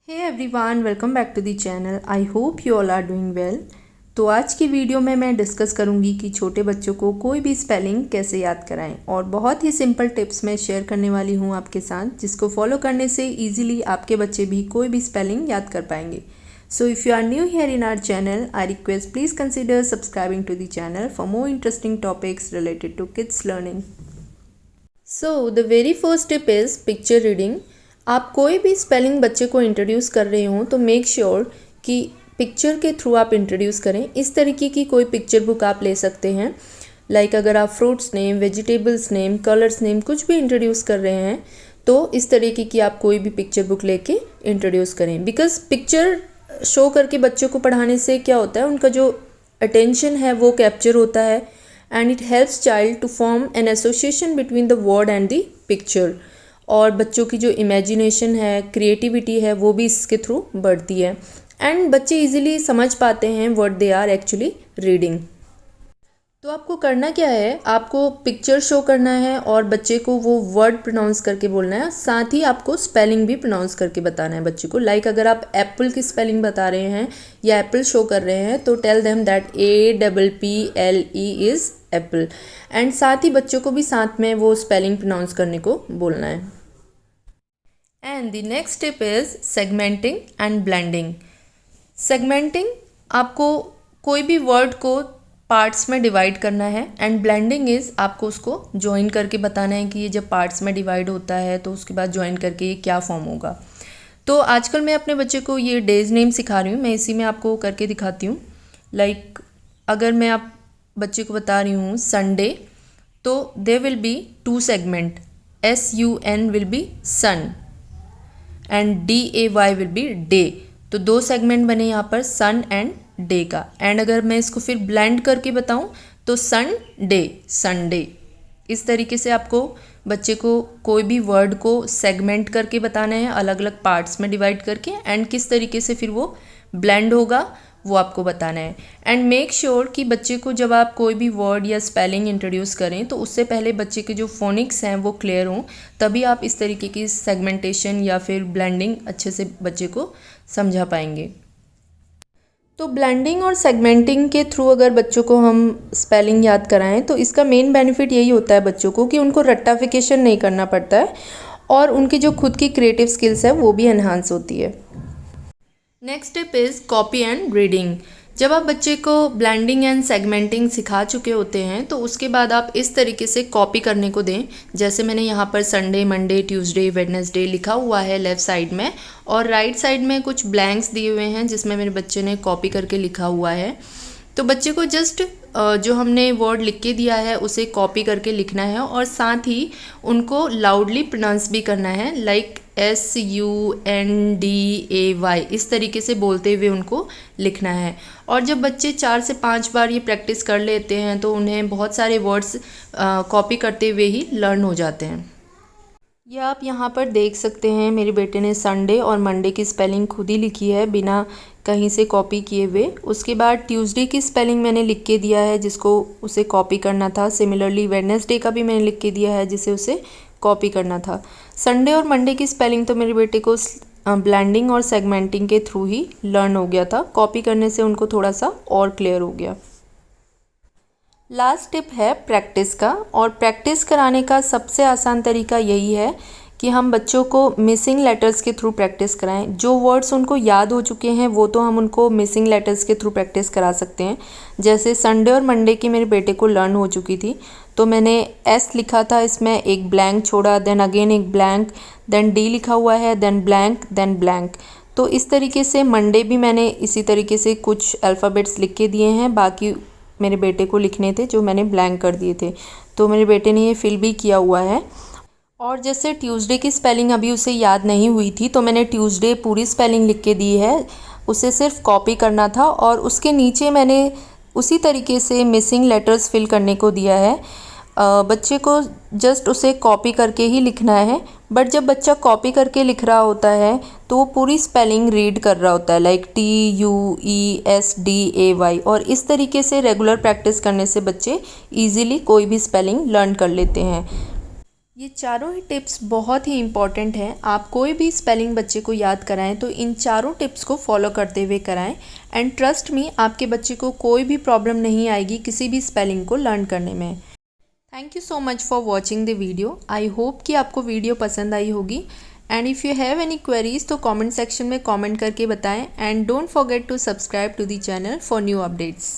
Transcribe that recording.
Hey everyone, welcome back to the channel. I hope you all are doing well. तो आज की video में मैं डिस्कस करूंगी कि छोटे बच्चों को कोई भी स्पेलिंग कैसे याद कराएं, और बहुत ही सिंपल टिप्स मैं शेयर करने वाली हूं आपके साथ, जिसको फॉलो करने से इजीली आपके बच्चे भी कोई भी स्पेलिंग याद कर पाएंगे। So if you are new here in our channel, I request please consider subscribing to the channel for more interesting topics related to kids learning. So the very first tip is picture reading. आप कोई भी spelling बच्चे को introduce कर रहे हो तो make sure कि पिक्चर के थ्रू आप इंट्रोड्यूस करें। इस तरीके की कोई पिक्चर बुक आप ले सकते हैं। लाइक अगर आप fruits name, vegetables name, colours name कुछ भी इंट्रोड्यूस कर रहे हैं तो इस तरीके की आप कोई भी पिक्चर बुक लेके इंट्रोड्यूस करें। बिकॉज पिक्चर शो करके बच्चों को पढ़ाने से क्या होता है, उनका जो अटेंशन है वो कैप्चर होता है and it helps child to form an association between the word and the picture. और बच्चों की जो इमेजिनेशन है, क्रिएटिविटी है, वो भी इसके थ्रू बढ़ती है एंड बच्चे इजीली समझ पाते हैं what they are actually reading. तो आपको करना क्या है, आपको पिक्चर शो करना है और बच्चे को वो वर्ड प्रोनाउंस करके बोलना है। साथ ही आपको स्पेलिंग भी प्रोनाउंस करके बताना है बच्चे को। लाइक अगर आप एप्पल की स्पेलिंग बता रहे हैं या एप्पल शो कर रहे हैं तो tell them that APPLE is apple. And साथ ही बच्चों को भी साथ में वो स्पेलिंग प्रोनाउंस करने को बोलना है। And the next tip is segmenting and blending. Segmenting, आपको कोई भी वर्ड को पार्ट्स में डिवाइड करना है एंड ब्लेंडिंग इज़ आपको उसको ज्वाइन करके बताना है कि ये जब पार्ट्स में डिवाइड होता है तो उसके बाद ज्वाइन करके ये क्या फॉर्म होगा। तो आजकल मैं अपने बच्चे को ये डेज नेम सिखा रही हूँ, मैं इसी में आपको करके दिखाती हूँ। लाइक अगर मैं आप बच्चे को बता रही हूँ संडे, तो there will be 2 segment, SUN will be sun and DAY will be day. तो 2 सेगमेंट बने यहाँ पर, सन एंड डे का। एंड अगर मैं इसको फिर ब्लेंड करके बताऊँ तो सन डे, संडे। इस तरीके से आपको बच्चे को कोई भी वर्ड को सेगमेंट करके बताना है, अलग अलग पार्ट्स में डिवाइड करके, एंड किस तरीके से फिर वो ब्लेंड होगा वो आपको बताना है। एंड मेक श्योर कि बच्चे को जब आप कोई भी वर्ड या स्पेलिंग इंट्रोड्यूस करें तो उससे पहले बच्चे के जो फोनिक्स हैं वो क्लियर हों, तभी आप इस तरीके की सेगमेंटेशन या फिर ब्लेंडिंग अच्छे से बच्चे को समझा पाएंगे। तो ब्लेंडिंग और सेगमेंटिंग के थ्रू अगर बच्चों को हम स्पेलिंग याद कराएं तो इसका मेन बेनिफिट यही होता है बच्चों को कि उनको रट्टाफिकेशन नहीं करना पड़ता है और उनकी जो खुद की क्रिएटिव स्किल्स है वो भी एनहांस होती है। Next tip is copy and reading. जब आप बच्चे को ब्लेंडिंग एंड सेगमेंटिंग सिखा चुके होते हैं तो उसके बाद आप इस तरीके से कॉपी करने को दें। जैसे मैंने यहाँ पर संडे, मंडे, ट्यूसडे, वेडनेसडे लिखा हुआ है लेफ़्ट साइड में, और राइट साइड में कुछ ब्लैंक्स दिए हुए हैं जिसमें मेरे बच्चे ने कॉपी करके लिखा हुआ है। तो बच्चे को जस्ट जो हमने वर्ड लिख के दिया है उसे कॉपी करके लिखना है और साथ ही उनको लाउडली प्रोनाउंस भी करना है। लाइक SUNDAY, इस तरीके से बोलते हुए उनको लिखना है। और जब बच्चे 4 से 5 बार ये प्रैक्टिस कर लेते हैं तो उन्हें बहुत सारे वर्ड्स कॉपी करते हुए ही लर्न हो जाते हैं। यह आप यहाँ पर देख सकते हैं, मेरे बेटे ने संडे और मंडे की स्पेलिंग खुद ही लिखी है बिना कहीं से कॉपी किए हुए। उसके बाद ट्यूसडे की स्पेलिंग मैंने लिख के दिया है जिसको उसे कॉपी करना था। सिमिलरली वेडनेसडे का भी मैंने लिख के दिया है जिसे उसे कॉपी करना था। संडे और मंडे की स्पेलिंग तो मेरे बेटे को ब्लेंडिंग और सेगमेंटिंग के थ्रू ही लर्न हो गया था, कॉपी करने से उनको थोड़ा सा और क्लियर हो गया। लास्ट टिप है प्रैक्टिस का, और प्रैक्टिस कराने का सबसे आसान तरीका यही है कि हम बच्चों को मिसिंग लेटर्स के थ्रू प्रैक्टिस कराएं। जो वर्ड्स उनको याद हो चुके हैं वो तो हम उनको मिसिंग लेटर्स के थ्रू प्रैक्टिस करा सकते हैं। जैसे संडे और मंडे की मेरे बेटे को लर्न हो चुकी थी तो मैंने S लिखा था, इसमें एक ब्लैंक छोड़ा, देन अगेन एक ब्लैंक, देन D लिखा हुआ है, देन ब्लैंक, देन ब्लैंक। तो इस तरीके से मंडे भी मैंने इसी तरीके से कुछ अल्फ़ाबेट्स लिख के दिए हैं, बाकी मेरे बेटे को लिखने थे जो मैंने ब्लैंक कर दिए थे। तो मेरे बेटे ने ये फिल भी किया हुआ है। और जैसे ट्यूसडे की स्पेलिंग अभी उसे याद नहीं हुई थी तो मैंने ट्यूसडे पूरी स्पेलिंग लिख के दी है, उसे सिर्फ कॉपी करना था और उसके नीचे मैंने उसी तरीके से मिसिंग लेटर्स फिल करने को दिया है। बच्चे को जस्ट उसे कॉपी करके ही लिखना है, बट जब बच्चा कॉपी करके लिख रहा होता है तो वो पूरी स्पेलिंग रीड कर रहा होता है, लाइक TUESDAY। और इस तरीके से रेगुलर प्रैक्टिस करने से बच्चे इजीली कोई भी स्पेलिंग लर्न कर लेते हैं। ये चारों ही टिप्स बहुत ही इम्पॉर्टेंट हैं। आप कोई भी स्पेलिंग बच्चे को याद कराएं तो इन चारों टिप्स को फॉलो करते हुए कराएं एंड ट्रस्ट मी, आपके बच्चे को कोई भी प्रॉब्लम नहीं आएगी किसी भी स्पेलिंग को लर्न करने में। Thank you so much for watching the video. I hope कि आपको वीडियो पसंद आई होगी and if you have any queries तो कमेंट सेक्शन में कमेंट करके बताएं and don't forget to subscribe to the channel for new updates.